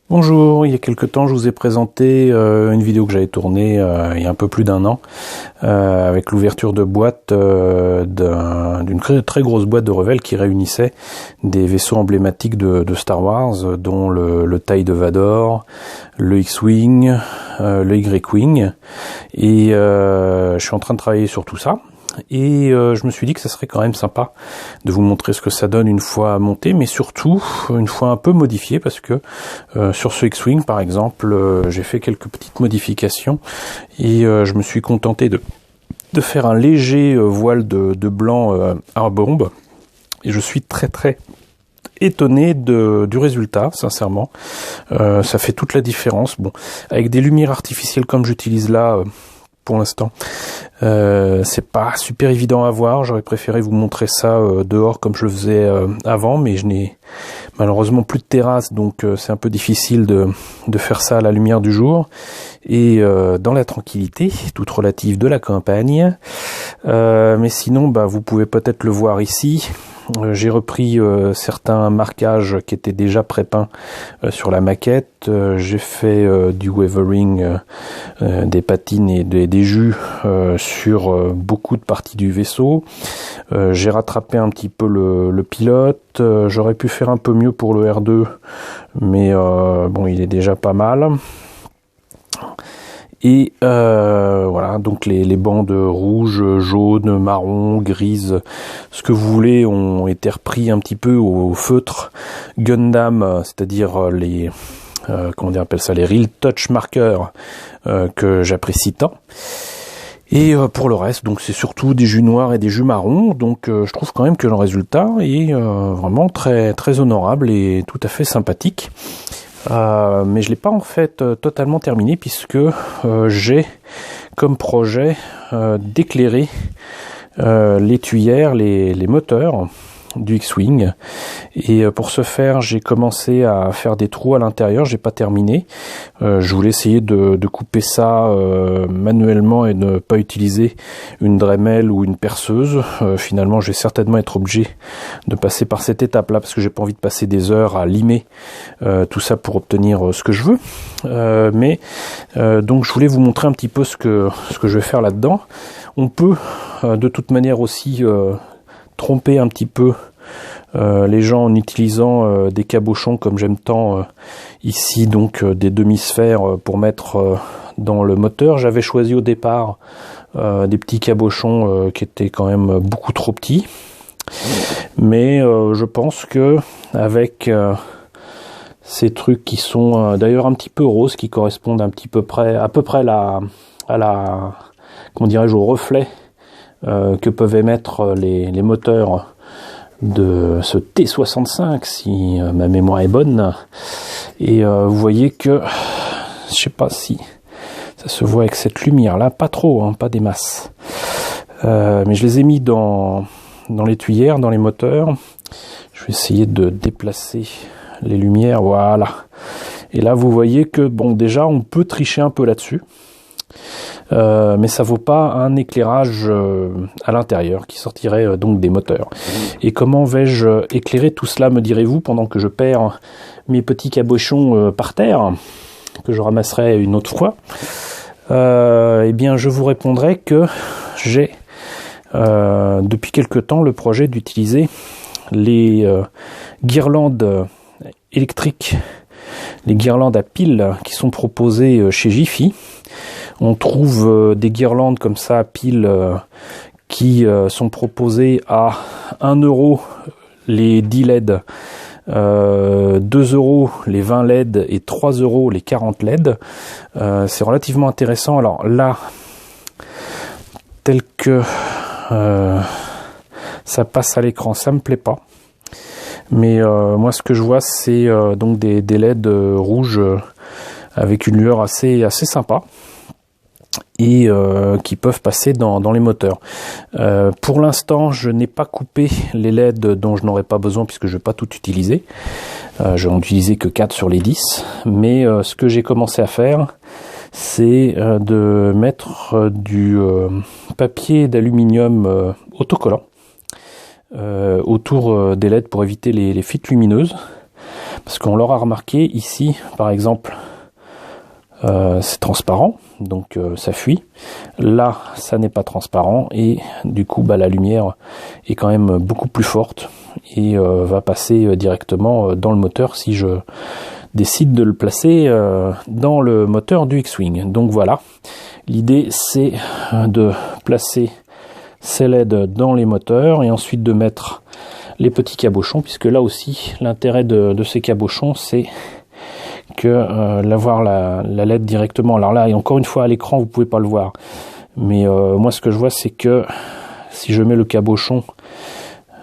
Bonjour, il y a quelque temps je vous ai présenté une vidéo que j'avais tournée il y a un peu plus d'un an avec l'ouverture de boîte d'une très grosse boîte de Revell qui réunissait des vaisseaux emblématiques de Star Wars dont le TIE de Vador, le X-Wing, le Y-Wing et je suis en train de travailler sur tout ça. Et je me suis dit que ça serait quand même sympa de vous montrer ce que ça donne une fois monté, mais surtout une fois un peu modifié, parce que sur ce X-Wing par exemple, j'ai fait quelques petites modifications et je me suis contenté de faire un léger voile de blanc à bombe, et je suis très étonné du résultat, sincèrement. Ça fait toute la différence. Bon, avec des lumières artificielles comme j'utilise là, pour l'instant, c'est pas super évident à voir. J'aurais préféré vous montrer ça dehors comme je le faisais avant, mais je n'ai malheureusement plus de terrasse, donc c'est un peu difficile de faire ça à la lumière du jour et dans la tranquillité toute relative de la campagne. Mais sinon, vous pouvez peut-être le voir ici. J'ai repris certains marquages qui étaient déjà prépeints sur la maquette. J'ai fait du weathering, des patines et des jus sur beaucoup de parties du vaisseau. J'ai rattrapé un petit peu le pilote. J'aurais pu faire un peu mieux pour le R2, mais bon, il est déjà pas mal. Et voilà, donc les bandes rouges, jaunes, marron, grises, ce que vous voulez, ont été repris un petit peu au feutre Gundam, c'est-à-dire les comment on appelle ça, les Real Touch Markers que j'apprécie tant. Et pour le reste, donc c'est surtout des jus noirs et des jus marrons, donc je trouve quand même que le résultat est vraiment très honorable et tout à fait sympathique. Mais je l'ai pas en fait totalement terminé, puisque j'ai comme projet d'éclairer les tuyères, les moteurs du X-Wing, et pour ce faire j'ai commencé à faire des trous à l'intérieur. J'ai pas terminé, je voulais essayer de couper ça manuellement et ne pas utiliser une Dremel ou une perceuse. Finalement je vais certainement être obligé de passer par cette étape là, parce que j'ai pas envie de passer des heures à limer tout ça pour obtenir ce que je veux. Donc je voulais vous montrer un petit peu ce que je vais faire là dedans. On peut de toute manière aussi tromper un petit peu les gens en utilisant des cabochons, comme j'aime tant ici, donc des demi-sphères pour mettre dans le moteur. J'avais choisi au départ des petits cabochons qui étaient quand même beaucoup trop petits, mais je pense que avec ces trucs qui sont d'ailleurs un petit peu roses, qui correspondent à peu près à la comment dirais-je, au reflet que peuvent émettre les moteurs de ce T65, si ma mémoire est bonne. Et vous voyez que, je sais pas si ça se voit avec cette lumière là, pas trop, hein, pas des masses, mais je les ai mis dans les tuyères, dans les moteurs. Je vais essayer de déplacer les lumières, voilà. Et là vous voyez que bon, déjà on peut tricher un peu là-dessus. Mais ça vaut pas un éclairage à l'intérieur qui sortirait donc des moteurs. Et comment vais-je éclairer tout cela, me direz-vous, pendant que je perds mes petits cabochons par terre, que je ramasserai une autre fois? Eh bien je vous répondrai que j'ai depuis quelque temps le projet d'utiliser les guirlandes électriques, les guirlandes à piles qui sont proposées chez Jiffy. On trouve des guirlandes comme ça à piles qui sont proposées à 1 € les 10 LED, 2 € les 20 LED et 3 € les 40 LED. C'est relativement intéressant. Alors là, tel que ça passe à l'écran, ça me plaît pas. Mais moi ce que je vois, c'est donc des LED rouges avec une lueur assez sympa, et qui peuvent passer dans les moteurs. Pour l'instant, je n'ai pas coupé les LED dont je n'aurais pas besoin, puisque je ne vais pas tout utiliser. Je vais en utiliser que 4 sur les 10. Mais ce que j'ai commencé à faire, c'est de mettre du papier d'aluminium autocollant autour des LED pour éviter les fuites lumineuses. Parce qu'on l'aura remarqué ici, par exemple, c'est transparent, donc ça fuit. Là, ça n'est pas transparent et du coup, la lumière est quand même beaucoup plus forte et va passer directement dans le moteur si je décide de le placer dans le moteur du X-Wing. Donc voilà, l'idée c'est de placer ces LED dans les moteurs et ensuite de mettre les petits cabochons, puisque là aussi l'intérêt de ces cabochons c'est que l'avoir la LED directement. Alors là, et encore une fois à l'écran vous pouvez pas le voir, mais moi ce que je vois c'est que si je mets le cabochon,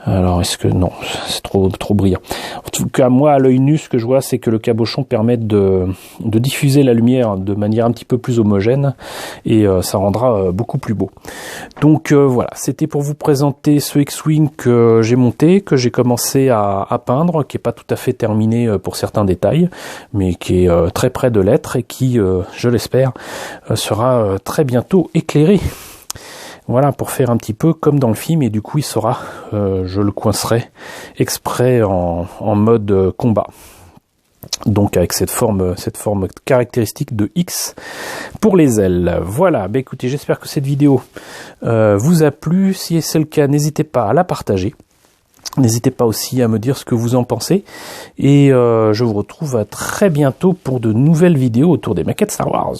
alors est-ce que non, c'est trop brillant. En tout cas moi à l'œil nu ce que je vois c'est que le cabochon permet de diffuser la lumière de manière un petit peu plus homogène et ça rendra beaucoup plus beau. Donc voilà, c'était pour vous présenter ce X-Wing que j'ai monté, que j'ai commencé à peindre, qui est pas tout à fait terminé pour certains détails, mais qui est très près de l'être et qui, je l'espère, sera très bientôt éclairé. Voilà, pour faire un petit peu comme dans le film, et du coup il sera, je le coincerai exprès en mode combat. Donc avec cette forme caractéristique de X pour les ailes. Voilà, écoutez, j'espère que cette vidéo vous a plu. Si c'est le cas, n'hésitez pas à la partager. N'hésitez pas aussi à me dire ce que vous en pensez. Et je vous retrouve très bientôt pour de nouvelles vidéos autour des maquettes Star Wars.